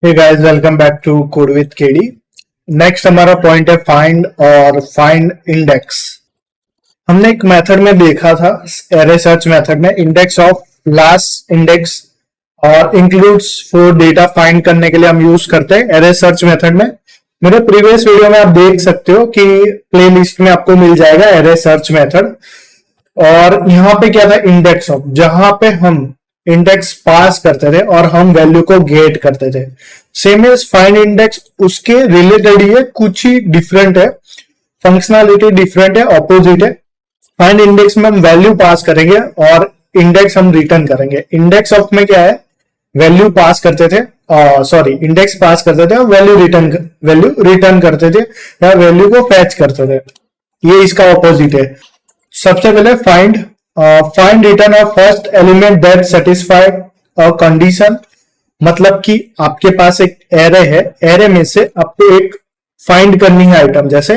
Hey guys, welcome back to code with KD. Next हमारा point है find और find index. हमने एक मेथड में देखा था, एरे सर्च मेथड में इंडेक्स ऑफ लास्ट इंडेक्स और इंक्लूड्स फॉर डेटा फाइंड करने के लिए हम यूज करते हैं एरे सर्च मेथड में। मेरे प्रीवियस वीडियो में आप देख सकते हो कि प्लेलिस्ट में आपको मिल जाएगा एरे सर्च मेथड। और यहाँ पे क्या था, इंडेक्स ऑफ, जहां पे हम इंडेक्स पास करते थे और हम वैल्यू को गेट करते थे। सेम एज फाइंड इंडेक्स, उसके रिलेटेड ही है, कुछ ही डिफरेंट है, फंक्शनैलिटी डिफरेंट है, ऑपोजिट है। फाइंड इंडेक्स में हम वैल्यू पास करेंगे और इंडेक्स हम रिटर्न करेंगे। इंडेक्स ऑफ में क्या है, वैल्यू पास करते थे, इंडेक्स पास करते थे और वैल्यू रिटर्न करते थे या वैल्यू को फैच करते थे। ये इसका ऑपोजिट है। सबसे पहले find return of first element that satisfy a condition. मतलब कि आपके पास एक एरे है, एरे में से आपको एक फाइंड करनी है आइटम। जैसे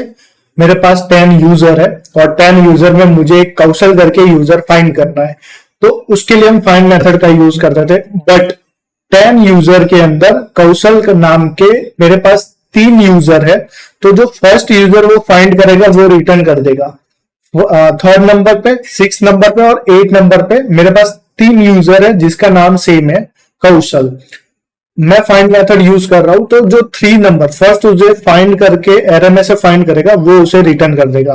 मेरे पास 10 यूजर है और 10 यूजर में मुझे एक कौशल करके यूजर फाइंड करना है, तो उसके लिए हम फाइंड मेथड का यूज करते थे। बट 10 यूजर के अंदर कौशल नाम के मेरे पास 3 यूजर है, तो जो फर्स्ट यूजर वो फाइंड करेगा वो रिटर्न कर देगा। थर्ड नंबर पे, 6 नंबर पे और 8 नंबर पे मेरे पास 3 यूजर है जिसका नाम सेम है, कौशल। मैं फाइंड मेथड यूज कर रहा हूं, तो जो 3 नंबर फर्स्ट उसे फाइंड करके एरे में से फाइंड करेगा वो उसे रिटर्न कर देगा।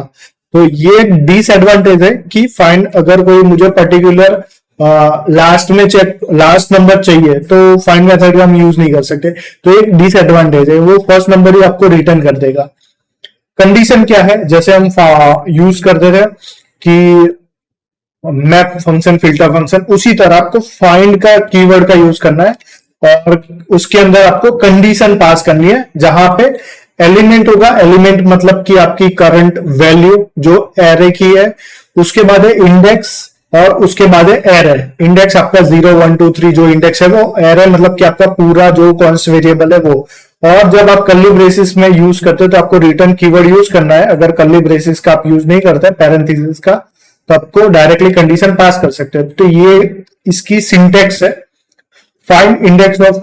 तो ये डिसएडवांटेज है कि फाइंड, अगर कोई मुझे पर्टिकुलर लास्ट नंबर चाहिए तो फाइंड मेथड हम यूज नहीं कर सकते। तो एक डिसएडवांटेज है, वो फर्स्ट नंबर ही आपको रिटर्न कर देगा। कंडीशन क्या है, जैसे हम यूज करते थे कि मैप फंक्शन, फिल्टर फंक्शन, उसी तरह आपको फाइंड का कीवर्ड का यूज करना है और उसके अंदर आपको कंडीशन पास करनी है जहां पे एलिमेंट होगा। एलिमेंट मतलब कि आपकी करंट वैल्यू जो एरे की है, उसके बाद है इंडेक्स और उसके बाद है एरे। इंडेक्स आपका 0 1 2 3 जो इंडेक्स है वो, एरे मतलब कि आपका पूरा जो कॉन्स्ट वेरिएबल है वो। और जब आप कर्ली ब्रेसिस में यूज करते हो तो आपको रिटर्न कीवर्ड यूज करना है। अगर कर्ली ब्रेसिस का आप यूज नहीं करते, पैरेंथेसिस का, तो आपको डायरेक्टली कंडीशन पास कर सकते हो। तो ये इसकी सिंटेक्स है। फाइंड इंडेक्स ऑफ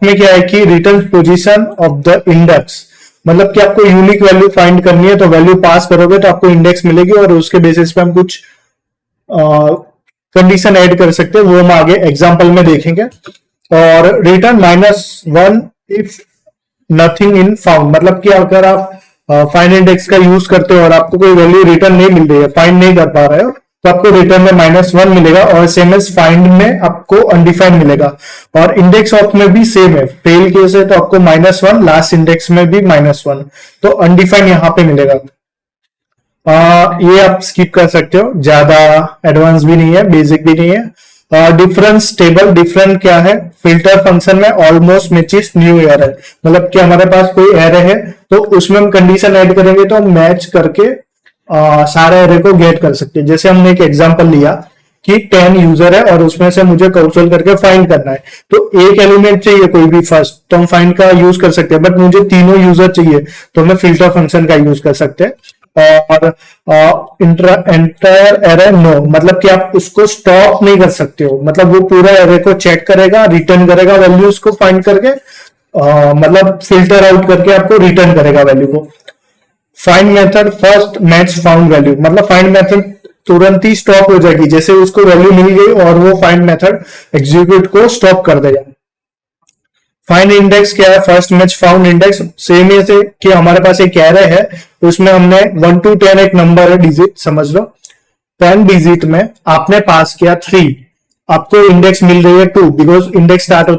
में क्या है कि return position of the index, मतलब कि आपको यूनिक वैल्यू फाइंड करनी है, तो वैल्यू पास करोगे तो आपको इंडेक्स मिलेगी और उसके बेसिस पे हम कुछ कंडीशन ऐड कर सकते हैं, वो हम आगे एग्जांपल में देखेंगे। और return -1 if nothing in found, मतलब कि अगर आप फाइंड इंडेक्स का यूज करते हो और आपको कोई वैल्यू रिटर्न नहीं मिल रही है, फाइंड नहीं कर पा रहे हो, तो आपको रिटर्न में -1 मिलेगा। और सेम एज फाइंड में आपको अनडिफाइंड मिलेगा। और इंडेक्स ऑफ में भी सेम है, फेल केस है तो आपको -1, लास्ट इंडेक्स में भी -1, तो अनडिफाइंड यहां पे मिलेगा। ये आप स्किप कर सकते हो, ज्यादा एडवांस भी नहीं है, बेसिक भी नहीं है। डिफरेंस टेबल, डिफरेंट क्या है, फिल्टर फंक्शन में ऑलमोस्ट मैचेस न्यू एरे है, मतलब कि हमारे पास कोई एरे है तो उसमें हम कंडीशन ऐड करेंगे तो हम मैच करके सारे एरे को गेट कर सकते हैं। जैसे हमने एक एग्जांपल लिया कि 10 यूजर है और उसमें से मुझे कौशल करके फाइंड करना है, तो एक एलिमेंट चाहिए कोई भी फर्स्ट, तो हम फाइंड का यूज कर सकते हैं। बट मुझे तीनों यूजर चाहिए तो मैं फिल्टर फंक्शन का यूज कर सकते हैं। और एंटायर एरे नो, मतलब कि आप उसको स्टॉप नहीं कर सकते हो, मतलब वो पूरा एरे को चेक करेगा, रिटर्न करेगा वैल्यूज को फाइंड करके, मतलब फिल्टर आउट करके आपको रिटर्न करेगा वैल्यू को। Find method first match found value, मतलब फाइंड मेथड तुरंत ही स्टॉप हो जाएगी जैसे उसको वैल्यू मिल गई और वो फाइंड मेथड एग्जीक्यूट को स्टॉप कर देगा। फाइंड इंडेक्स क्या है, first match found index. Same है से कि हमारे पास एक एरे है, उसमें हमने 1 to 10 एक नंबर है, डिजिट समझ लो, 10 डिजिट में आपने पास किया 3, आपको इंडेक्स मिल रही है 2, बिकॉज इंडेक्स स्टार्ट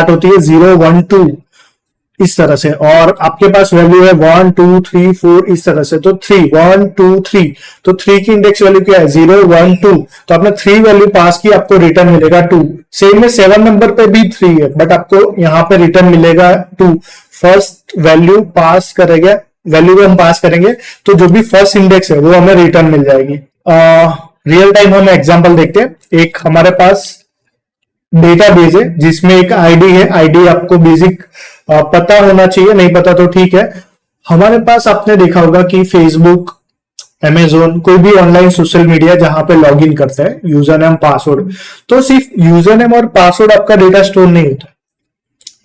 होती है 0 1 2 इस तरह से, और आपके पास वैल्यू है 1 2 3 4 इस तरह से, तो 3 1 2 3, तो 3 की इंडेक्स वैल्यू क्या है, 0 1 2, तो आपने 3 वैल्यू पास की, आपको रिटर्न मिलेगा 2। सेम में 7 नंबर पे भी 3 है, बट आपको यहाँ पे रिटर्न मिलेगा 2। फर्स्ट वैल्यू पास करेंगे, वैल्यू को हम पास करेंगे तो जो भी फर्स्ट इंडेक्स है वो हमें रिटर्न मिल जाएगी। रियल टाइम हम एग्जांपल देखते हैं। एक हमारे पास डेटाबेस है जिसमें एक आईडी है, आईडी आपको बेसिक पता होना चाहिए, नहीं पता तो ठीक है। हमारे पास आपने देखा होगा कि फेसबुक, अमेजोन, कोई भी ऑनलाइन सोशल मीडिया जहां पे लॉग इन करते हैं यूजर नेम पासवर्ड, तो सिर्फ यूजर नेम और पासवर्ड आपका डेटा स्टोर नहीं होता,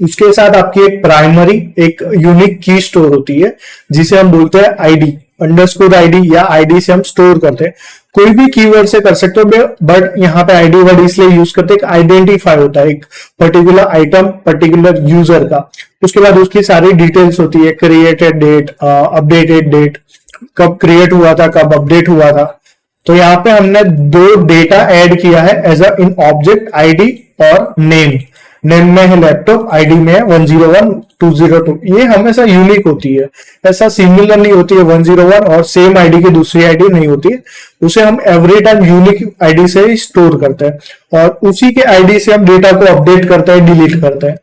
उसके साथ आपकी एक प्राइमरी एक यूनिक की स्टोर होती है जिसे हम बोलते हैं आईडी, अंडरस्कोर आईडी, या आईडी से हम स्टोर करते हैं। कोई भी कीवर्ड से कर सकते हो, बट यहाँ पे आईडी वर्ड इसलिए यूज करते हैं, एक आइडेंटिफाई होता है एक पर्टिकुलर आइटम, पर्टिकुलर यूजर का। उसके बाद उसकी सारी डिटेल्स होती है, क्रिएटेड डेट, अपडेटेड डेट, कब क्रिएट हुआ था, कब अपडेट हुआ था। तो यहाँ पे हमने दो डेटा ऐड किया है as a in object, ID और नेम। नेम में है लैपटॉप, आईडी में है 101 202। ये हमेशा यूनिक होती है, ऐसा सिमिलर नहीं होती है 101 और सेम आईडी की दूसरी आईडी नहीं होती है। उसे हम एवरी टाइम यूनिक आईडी से ही स्टोर करते हैं और उसी के आईडी से हम डेटा को अपडेट करते हैं, डिलीट करते हैं।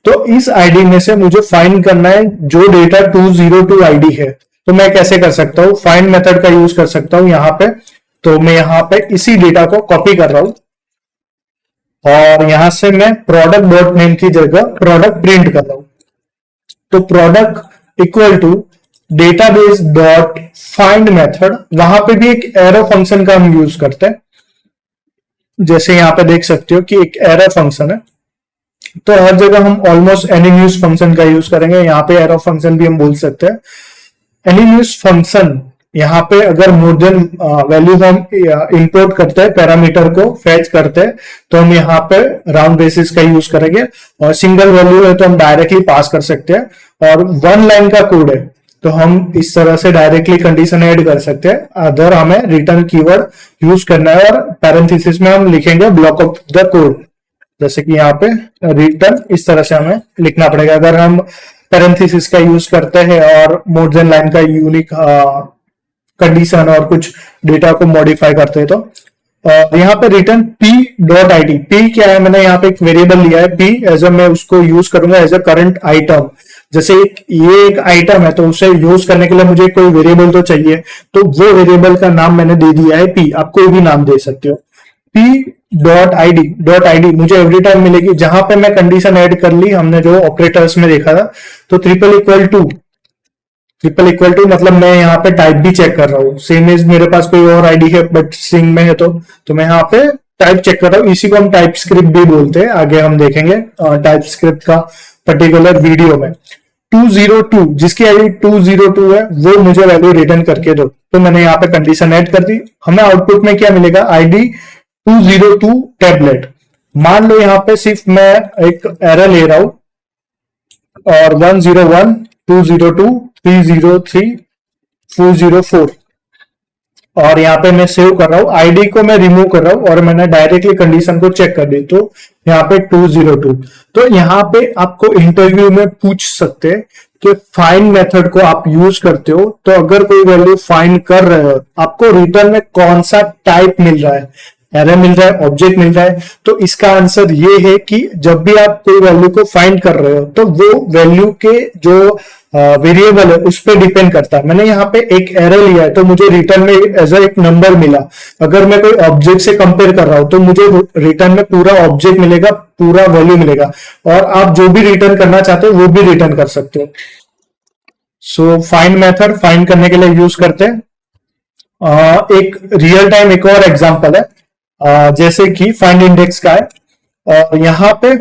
तो इस आईडी में से मुझे फाइंड करना है जो डेटा 202 आईडी है। तो मैं कैसे कर सकता हूं, फाइंड मेथड का यूज कर सकता हूं यहां पे। तो मैं यहां पे इसी डेटा को कॉपी कर रहा हूं और यहां से मैं प्रोडक्ट डॉट नेम की जगह प्रोडक्ट प्रिंट कर रहा हूं। तो product equal to database dot find method, वहां पे भी एक एरो फंक्शन का हम यूज करते हैं। जैसे यहां पे देख सकते हो कि एक एरो फंक्शन है, तो हर जगह हम ऑलमोस्ट एनीम्यूज फंक्शन का यूज करेंगे। यहाँ पे एरो फंक्शन भी हम बोल सकते हैं। एनीम्यूज फंक्शन यहाँ पे अगर मोर देन वैल्यू हम इंपोर्ट करते हैं, पैरामीटर को फेच करते हैं, तो हम यहाँ पे राउंड बेसिस का यूज करेंगे। और सिंगल वैल्यू है तो हम डायरेक्टली पास कर सकते हैं। और वन लाइन का कोड है तो हम इस तरह से डायरेक्टली कंडीशन ऐड कर सकते हैं। अदर हमें रिटर्न कीवर्ड यूज करना है और पैरेंथेसिस में हम लिखेंगे ब्लॉक ऑफ द कोड। जैसे कि यहाँ पे रिटर्न इस तरह से हमें लिखना पड़ेगा। अगर हम पैरेंथेसिस का यूज करते हैं और मोर देन लाइन का यूनिक कंडीशन और कुछ डेटा को मॉडिफाई करते हैं, तो यहाँ पे return P dot I D. P क्या है, मैंने यहाँ पे एक वेरिएबल लिया है पी, एज अ मैं उसको यूज करूंगा एज अ करंट आइटम। जैसे ये एक आइटम है तो उसे यूज करने के लिए मुझे कोई वेरिएबल तो चाहिए, तो वो वेरिएबल का नाम मैंने दे दिया है पी। आप कोई भी नाम दे सकते हो। पी डॉट आईडी मुझे एवरी टाइम मिलेगी। जहां पे मैं कंडीशन ऐड कर ली, हमने जो ऑपरेटर्स में देखा था, तो ट्रिपल इक्वल टू मतलब मैं यहाँ पे टाइप भी चेक कर रहा हूँ। सेम एज मेरे पास कोई और आईडी है बट स्ट्रिंग में है, तो मैं यहाँ पे टाइप चेक कर रहा हूँ। इसी को हम टाइप स्क्रिप्ट भी बोलते हैं, आगे हम देखेंगे टाइप स्क्रिप्ट का पर्टिकुलर वीडियो में। 202 जिसकी आईडी 202 है वो मुझे वैल्यू रिटर्न करके दो। तो मैंने यहाँ पे कंडीशन ऐड कर दी। हमें आउटपुट में क्या मिलेगा, आईडी 202 टैबलेट। मान लो यहाँ पे सिर्फ मैं एक एरर ले रहा हूं और 101 202 303 404 और यहाँ पे मैं सेव कर रहा हूं। आईडी को मैं रिमूव कर रहा हूं और मैंने डायरेक्टली कंडीशन को चेक कर दी, तो यहाँ पे 202। तो यहाँ पे आपको इंटरव्यू में पूछ सकते हैं कि फाइंड मेथड को आप यूज करते हो, तो अगर कोई वैल्यू फाइंड कर रहे हो, आपको रिटर्न में कौन सा टाइप मिल रहा है, एरर मिल रहा है, ऑब्जेक्ट मिल रहा है। तो इसका आंसर ये है कि जब भी आप कोई वैल्यू को फाइंड कर रहे हो तो वो वैल्यू के जो वेरिएबल है उस पर डिपेंड करता है। मैंने यहाँ पे एक एरर लिया है तो मुझे रिटर्न में एज एक नंबर मिला। अगर मैं कोई ऑब्जेक्ट से कंपेयर कर रहा हूं तो मुझे रिटर्न में पूरा ऑब्जेक्ट मिलेगा, पूरा वैल्यू मिलेगा। और आप जो भी रिटर्न करना चाहते हो वो भी रिटर्न कर सकते हो। सो फाइंड मेथड फाइंड करने के लिए यूज करते हैं। एक रियल टाइम एक और एग्जांपल है, जैसे कि फाइंड इंडेक्स का है। और यहाँ पे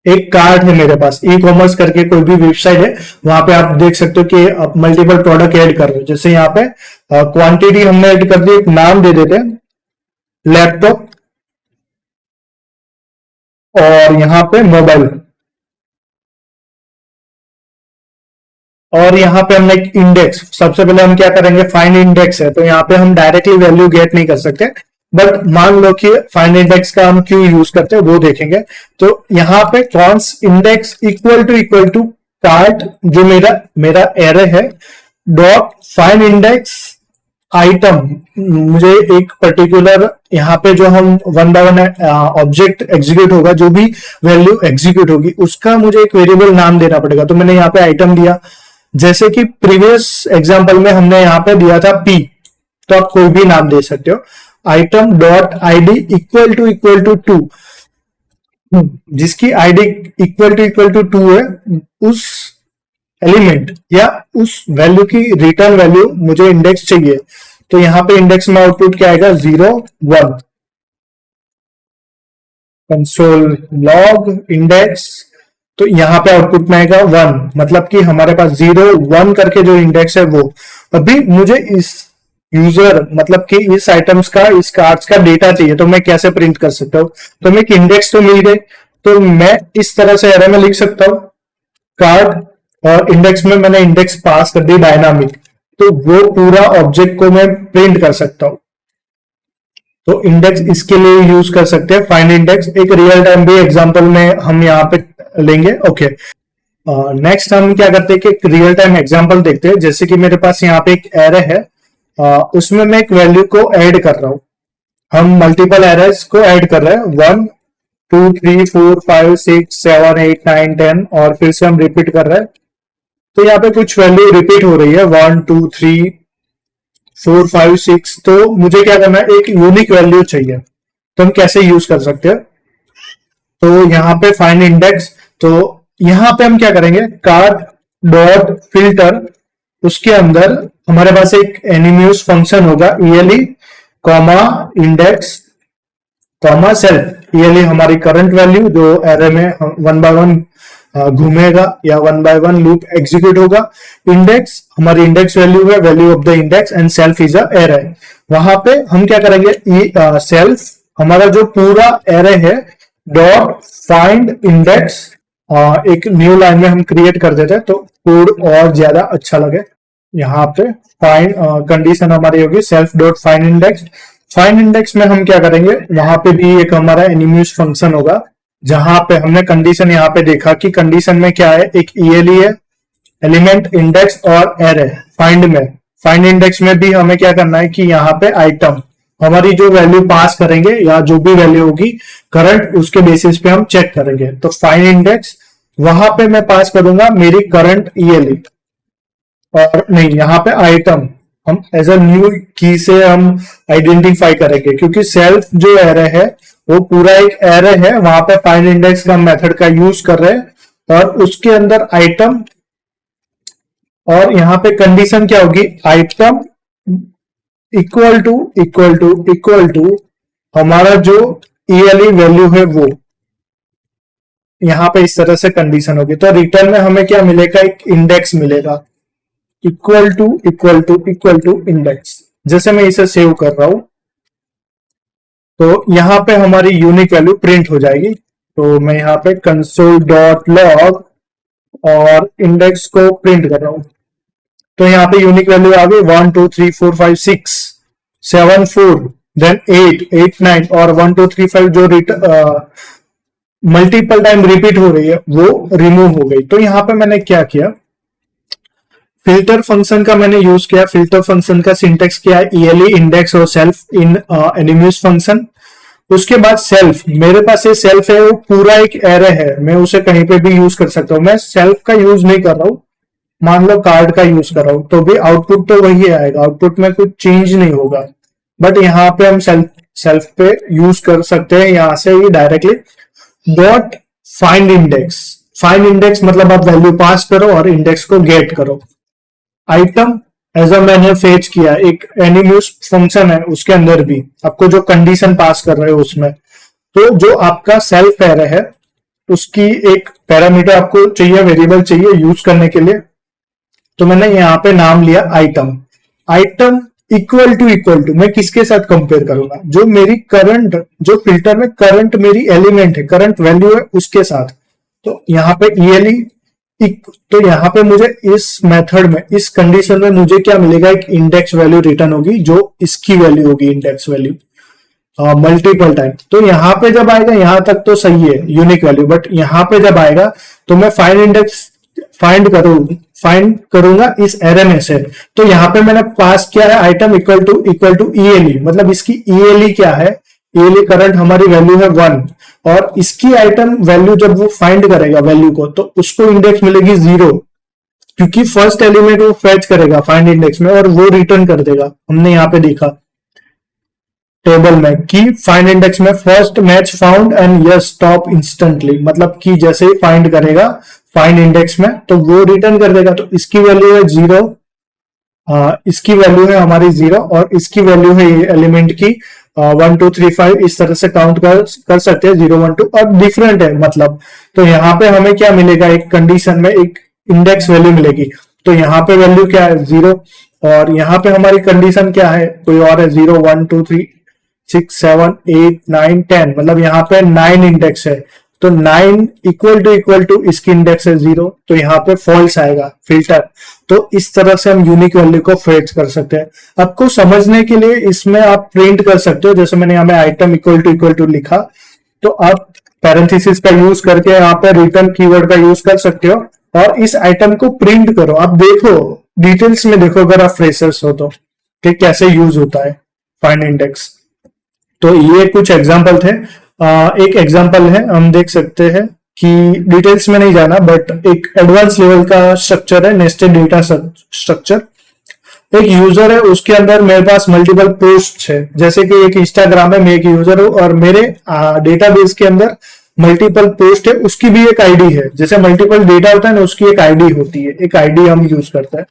एक कार्ड है मेरे पास, ई कॉमर्स करके कोई भी वेबसाइट है, वहां पे आप देख सकते हो कि आप मल्टीपल प्रोडक्ट ऐड कर रहे हो। जैसे यहाँ पे क्वांटिटी हमने ऐड कर दी, एक नाम दे देते हैं लैपटॉप और यहाँ पे मोबाइल, और यहाँ पे हमने एक इंडेक्स। सबसे पहले हम क्या करेंगे, फाइंड इंडेक्स है तो यहाँ पे हम डायरेक्टली वैल्यू गेट नहीं कर सकते, बट मान लो कि फाइंड इंडेक्स का हम क्यों यूज करते हैं वो देखेंगे। तो यहाँ पे const index equal to cart, जो मेरा एरे है, डॉट फाइंड इंडेक्स आइटम। मुझे एक पर्टिकुलर यहाँ पे जो हम one by one object execute होगा, जो भी वैल्यू एग्जीक्यूट होगी उसका मुझे एक वेरिएबल नाम देना पड़ेगा। तो मैंने यहाँ पे आइटम दिया, जैसे कि प्रीवियस एग्जांपल में हमने यहाँ पे दिया था पी, तो आप कोई भी नाम दे सकते हो। Item dot ID equal to 2, जिसकी आईडी इक्वल टू 2 है, उस एलिमेंट या उस वैल्यू की रिटर्न वैल्यू मुझे इंडेक्स चाहिए। तो यहां पे इंडेक्स में आउटपुट क्या आएगा, 0 1। कंसोल लॉग इंडेक्स, तो यहाँ पे आउटपुट में आएगा 1, मतलब कि हमारे पास 0 1 करके जो इंडेक्स है वो। अभी मुझे इस यूजर मतलब कि इस आइटम्स का, इस कार्ड्स का डेटा चाहिए, तो मैं कैसे प्रिंट कर सकता हूँ? तो मैं एक इंडेक्स तो मिल गए, तो मैं इस तरह से एरे में लिख सकता हूँ कार्ड, और इंडेक्स में मैंने इंडेक्स पास कर दी डायनामिक, तो वो पूरा ऑब्जेक्ट को मैं प्रिंट कर सकता हूँ। तो इंडेक्स इसके लिए यूज कर सकते हैं, फाइंड इंडेक्स। एक रियल टाइम भी एग्जांपल में हम यहाँ पे लेंगे। ओके, नेक्स्ट हम क्या करते हैं कि एक रियल टाइम एग्जांपल देखते हैं। जैसे कि मेरे पास यहाँ पे एक एरे है, उसमें मैं एक वैल्यू को ऐड कर रहा हूँ। हम मल्टीपल एरेज को ऐड कर रहे हैं, 1 2 3 4 5 6 7 8 9 10, और फिर से हम रिपीट कर रहे हैं। तो यहाँ पे कुछ वैल्यू रिपीट हो रही है, 1 2 3 4 5 6। तो मुझे क्या करना है, एक यूनिक वैल्यू चाहिए। तो हम कैसे यूज कर सकते हैं? तो यहाँ पे फाइंड इंडेक्स, तो यहाँ पे हम क्या करेंगे, कार्ड डॉट फिल्टर, उसके अंदर हमारे पास एक एनिम्यूज फंक्शन होगा, ELE comma index comma self. ELE हमारी करंट वैल्यू जो एरे में 1 बाय 1 घूमेगा या 1 बाय 1 लूप एग्जीक्यूट होगा। इंडेक्स हमारी इंडेक्स वैल्यू है, value of the index, and self is a array. वहां पे हम क्या करेंगे, सेल्फ हमारा जो पूरा एरे है डॉट फाइंड इंडेक्स, एक न्यू लाइन में हम क्रिएट कर देते हैं तो कोड और ज्यादा अच्छा लगे। यहाँ पे फाइंड कंडीशन हमारी होगी self dot find index. Find index में हम क्या करेंगे, वहां पे भी एक हमारा एनिम्यूज फंक्शन होगा, जहां पे हमने कंडीशन यहाँ पे देखा कि कंडीशन में क्या है, एक ELE है, एलिमेंट इंडेक्स और एरे। फाइंड में, फाइंड इंडेक्स में भी हमें क्या करना है कि यहाँ पे आइटम हमारी जो वैल्यू पास करेंगे या जो भी वैल्यू होगी करंट, उसके बेसिस पे हम चेक करेंगे। तो फाइंड इंडेक्स वहां पे मैं पास करूंगा मेरी करंट ELE, और नहीं, यहाँ पे आइटम हम एज अ न्यू की से हम आइडेंटिफाई करेंगे, क्योंकि सेल्फ जो एरे है वो पूरा एक एरे है, वहां पे फाइंड इंडेक्स का मेथड का यूज कर रहे हैं, और उसके अंदर आइटम, और यहाँ पे कंडीशन क्या होगी, item equal to equal to equal to हमारा जो ELE वैल्यू है वो। यहाँ पे इस तरह से कंडीशन होगी, तो रिटर्न में हमें क्या मिलेगा, एक इंडेक्स मिलेगा, equal to equal to equal to index. जैसे मैं इसे सेव कर रहा हूं तो यहाँ पे हमारी यूनिक वैल्यू प्रिंट हो जाएगी। तो मैं यहाँ पे कंसोल डॉट लॉग और इंडेक्स को प्रिंट कर रहा हूं, तो यहाँ पे यूनिक वैल्यू आ गई 1 2 3 4 5 6 7 4 देन 8 8 9 और 1 2 3 5 जो मल्टीपल टाइम रिपीट हो रही है वो रिमूव हो गई। तो यहाँ पे मैंने क्या किया, फिल्टर फंक्शन का मैंने यूज किया। फिल्टर फंक्शन का सिंटेक्स क्या है, ELE इंडेक्स और सेल्फ इन एनिम्यूज फंक्शन। उसके बाद सेल्फ, मेरे पास ये सेल्फ है, वो पूरा एक एरे है, मैं उसे कहीं पे भी यूज कर सकता हूँ। मैं सेल्फ का यूज नहीं कर रहा हूँ, मान लो कार्ड का यूज कर रहा हूँ, तो भी आउटपुट तो वही आएगा, आउटपुट में कुछ चेंज नहीं होगा। बट यहाँ पे हम सेल्फ पे यूज कर सकते हैं, यहां से ही directly dot find index. Find index मतलब आप वैल्यू पास करो और इंडेक्स को गेट करो। आइटम एज अ मैंने फेच किया, एक एनिम्यूज फंक्शन है, उसके अंदर भी आपको जो कंडीशन पास कर रहे हो उसमें, तो जो आपका सेल्फ एरे है उसकी एक पैरामीटर आपको चाहिए, वेरिएबल चाहिए यूज करने के लिए। तो मैंने यहाँ पे नाम लिया आइटम। आइटम इक्वल टू मैं किसके साथ कंपेयर करूंगा, जो मेरी करंट, जो फिल्टर में करंट मेरी एलिमेंट है, करंट वैल्यू है, उसके साथ। तो यहाँ पे ELE, तो यहाँ पे मुझे इस मेथड में, इस कंडीशन में मुझे क्या मिलेगा, एक इंडेक्स वैल्यू रिटर्न होगी जो इसकी वैल्यू होगी, इंडेक्स वैल्यू मल्टीपल टाइम। तो यहाँ पे जब आएगा, यहां तक तो सही है यूनिक वैल्यू, बट यहाँ पे जब आएगा तो मैं फाइंड इंडेक्स फाइंड करूंगा इस एरे में से। तो यहाँ पे मैंने पास किया है आइटम इक्वल टू ELE, मतलब इसकी ELE क्या है, ELE करंट हमारी वैल्यू है 1, और इसकी आइटम वैल्यू जब वो फाइंड करेगा वैल्यू को, तो उसको इंडेक्स मिलेगी 0, क्योंकि फर्स्ट एलिमेंट वो फेच करेगा फाइंड इंडेक्स में और वो रिटर्न कर देगा। हमने यहाँ पे देखा टेबल में कि फाइंड इंडेक्स में first match found and yes stop instantly, मतलब कि जैसे ही फाइंड करेगा फाइंड इंडेक्स में तो वो रिटर्न कर देगा। तो इसकी वैल्यू है 0, इसकी वैल्यू है हमारी 0 और इसकी वैल्यू है एलिमेंट की 1 2 3 5 इस तरह से काउंट कर सकते हैं, 0 1 2 और डिफरेंट है मतलब। तो यहाँ पे हमें क्या मिलेगा, एक कंडीशन में एक इंडेक्स वैल्यू मिलेगी। तो यहाँ पे वैल्यू क्या है 0, और यहाँ पे हमारी कंडीशन क्या है कोई और है 0 1 2 3 6 7 8 9 10, मतलब यहाँ पे 9 इंडेक्स है। तो 9 इक्वल टू इसकी इंडेक्स है 0, तो यहाँ पे फॉल्स आएगा फिल्टर। तो इस तरह से हम यूनिक वैल्यू को फेच कर सकते हैं। आपको समझने के लिए इसमें आप प्रिंट कर सकते हो, जैसे मैंने यहाँ में आइटम इक्वल टू लिखा, तो आप पैरेंथेसिस का यूज करके यहाँ पे रिटर्न कीवर्ड का यूज कर सकते हो और इस आइटम को प्रिंट करो। आप देखो डिटेल्स में देखो अगर आप फ्रेशर्स हो तो कि कैसे यूज होता है फाइंड इंडेक्स। तो ये कुछ एग्जांपल थे। एक एग्जांपल है, हम देख सकते हैं कि डिटेल्स में नहीं जाना, बट एक एडवांस लेवल का स्ट्रक्चर है नेस्टेड डेटा स्ट्रक्चर। एक यूजर है, उसके अंदर मेरे पास मल्टीपल पोस्ट है, जैसे कि एक इंस्टाग्राम है, मैं एक यूजर हूं और मेरे डेटाबेस के अंदर मल्टीपल पोस्ट है, उसकी भी एक आईडी है। जैसे मल्टीपल डेटा होता है ना, उसकी एक आईडी होती है, एक आईडी हम यूज करते हैं।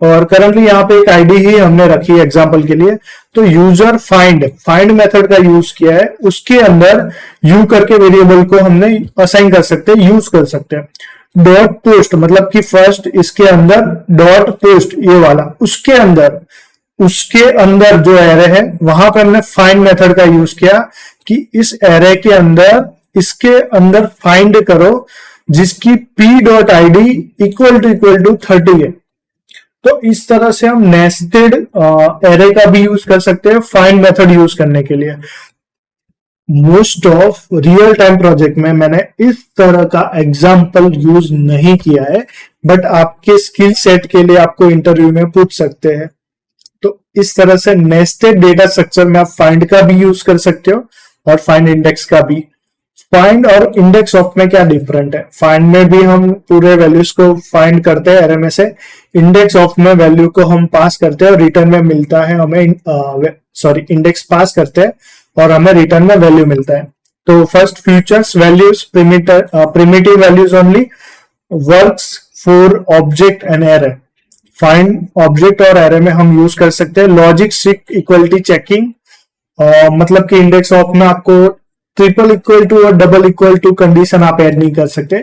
और करंटली यहाँ पे एक आईडी ही हमने रखी है एग्जांपल के लिए। तो यूजर फाइंड मेथड का यूज किया है, उसके अंदर यू करके वेरिएबल को हमने असाइन कर सकते हैं, यूज कर सकते हैं। डॉट पोस्ट मतलब कि फर्स्ट इसके अंदर डॉट पोस्ट ये वाला, उसके अंदर जो एरे है वहां पर हमने फाइंड मेथड का यूज किया कि इस एरे के अंदर इसके अंदर फाइंड करो जिसकी p.id इक्वल टू 30 है। तो इस तरह से हम नेस्टेड एरे का भी यूज कर सकते हैं फाइंड मेथड यूज करने के लिए। Most of real time project में मैंने इस तरह का एग्जाम्पल यूज नहीं किया है, बट आपके स्किल सेट के लिए आपको इंटरव्यू में पूछ सकते हैं। तो इस तरह से नेस्टेड डेटा स्ट्रक्चर में आप फाइंड का भी यूज कर सकते हो और फाइंड इंडेक्स का भी। फाइंड और इंडेक्स ऑफ में क्या डिफरेंट है, फाइंड में भी हम पूरे वैल्यूज को फाइंड करते हैं एरे में से, इंडेक्स ऑफ में वैल्यू को हम पास करते हैं और रिटर्न में मिलता है हमें, इंडेक्स पास करते हैं और हमें रिटर्न में वैल्यू मिलता है। तो first features values primitive values only works for object and array. Find object और एरे में हम यूज कर सकते हैं लॉजिक स्ट्रिक्ट इक्वलिटी चेकिंग, मतलब कि इंडेक्स ऑफ में आपको ट्रिपल इक्वल टू और डबल इक्वल टू कंडीशन आप ऐड नहीं कर सकते,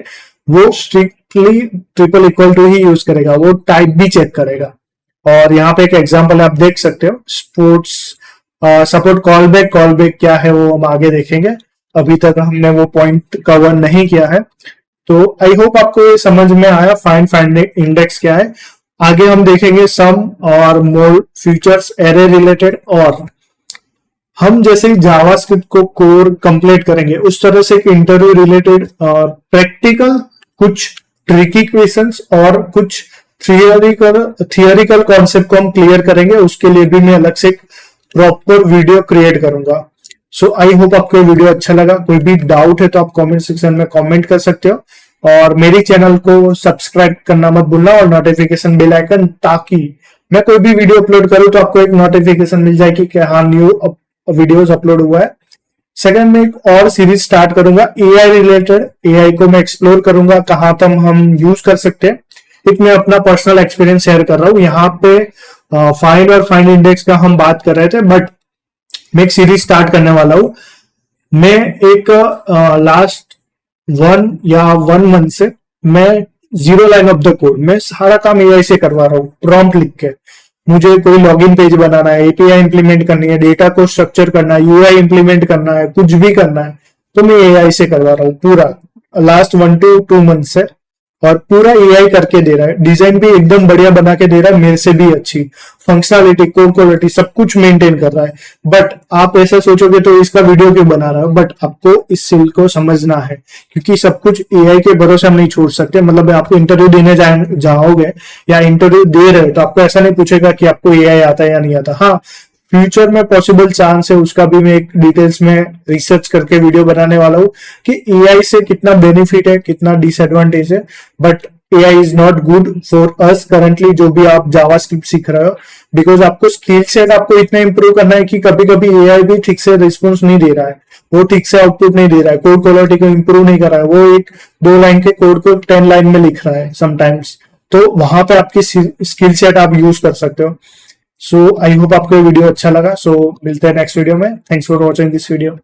वो स्ट्रिक्टली ट्रिपल इक्वल टू ही यूज करेगा, वो टाइप भी चेक करेगा। और यहाँ पे एक एग्जांपल आप देख सकते हो, सपोर्ट कॉल बैक क्या है वो हम आगे देखेंगे, अभी तक हमने वो पॉइंट कवर नहीं किया है। तो आई होप आपको ये समझ में आया फाइंड इंडेक्स क्या है। आगे हम देखेंगे सम और मोर फीचर्स एरे रिलेटेड, और हम जैसे जावास्क्रिप्ट को कोर कंप्लीट करेंगे उस तरह से इंटरव्यू रिलेटेड प्रैक्टिकल कुछ ट्रिकी क्वेश्चंस और कुछ थियोरिकल कॉन्सेप्ट को हम क्लियर करेंगे। उसके लिए भी मैं अलग से एक प्रॉपर वीडियो क्रिएट करूंगा। सो आई होप आपको वीडियो अच्छा लगा। कोई भी डाउट है तो आप कमेंट सेक्शन में कमेंट कर सकते हो, और मेरी चैनल को सब्सक्राइब करना मत भूलना और नोटिफिकेशन बेल आइकन, ताकि मैं कोई भी वीडियो अपलोड करूं तो आपको एक नोटिफिकेशन मिल जाएगी कि हाँ न्यू वीडियोस अपलोड हुआ है। सेकंड में एक और सीरीज स्टार्ट करूंगा एआई रिलेटेड, एआई को मैं एक्सप्लोर करूंगा कहां तक हम यूज कर सकते हैं। एक मैं अपना पर्सनल एक्सपीरियंस शेयर कर रहा हूं, यहाँ पे फाइंड और फाइंड इंडेक्स का हम बात कर रहे थे, बट मैं एक सीरीज स्टार्ट करने वाला हूं। मैं एक लास्ट 1 मंथ से मैं 0 लाइन ऑफ द कोड मैं सारा काम एआई से करवा रहा हूँ, प्रॉम्प्ट लिख के। मुझे कोई लॉगिन पेज बनाना है, एपीआई इंप्लीमेंट करनी है, डेटा को स्ट्रक्चर करना है, यूआई इंप्लीमेंट करना है, कुछ भी करना है, तो मैं एआई से करवा रहा हूँ पूरा लास्ट 1 to 2 मंथ से, और पूरा एआई करके दे रहा है। डिजाइन भी एकदम बढ़िया बना के दे रहा है, मेरे से भी अच्छी फंक्शनलिटी, कोड क्वालिटी सब कुछ मेंटेन कर रहा है। बट आप ऐसा सोचोगे तो इसका वीडियो क्यों बना रहा हो, बट आपको इस स्किल को समझना है, क्योंकि सब कुछ एआई के भरोसे हम नहीं छोड़ सकते। मतलब आपको इंटरव्यू देने जाओगे या इंटरव्यू दे रहे हो तो आपको ऐसा नहीं पूछेगा कि आपको एआई आता है या नहीं आता। हाँ, फ्यूचर में पॉसिबल चांस है, उसका भी मैं एक डिटेल्स में रिसर्च करके वीडियो बनाने वाला हूँ कि एआई से कितना बेनिफिट है, कितना डिसएडवांटेज है। But AI is not good for us currently, जो भी आप जावास्क्रिप्ट सीख रहे हो, बिकॉज आपको स्किल सेट आपको इतना इंप्रूव करना है कि कभी कभी एआई भी ठीक से रिस्पॉन्स नहीं दे रहा है, वो ठीक से आउटपुट नहीं दे रहा है, कोड क्वालिटी को इंप्रूव नहीं कर रहा है, वो 1-2 लाइन के कोड को 10 लाइन में लिख रहा है समटाइम्स। तो वहां पे आपकी स्किल सेट आप यूज कर सकते हो। सो आई होप आपको ये वीडियो अच्छा लगा। सो मिलते हैं नेक्स्ट वीडियो में। Thanks for watching this video.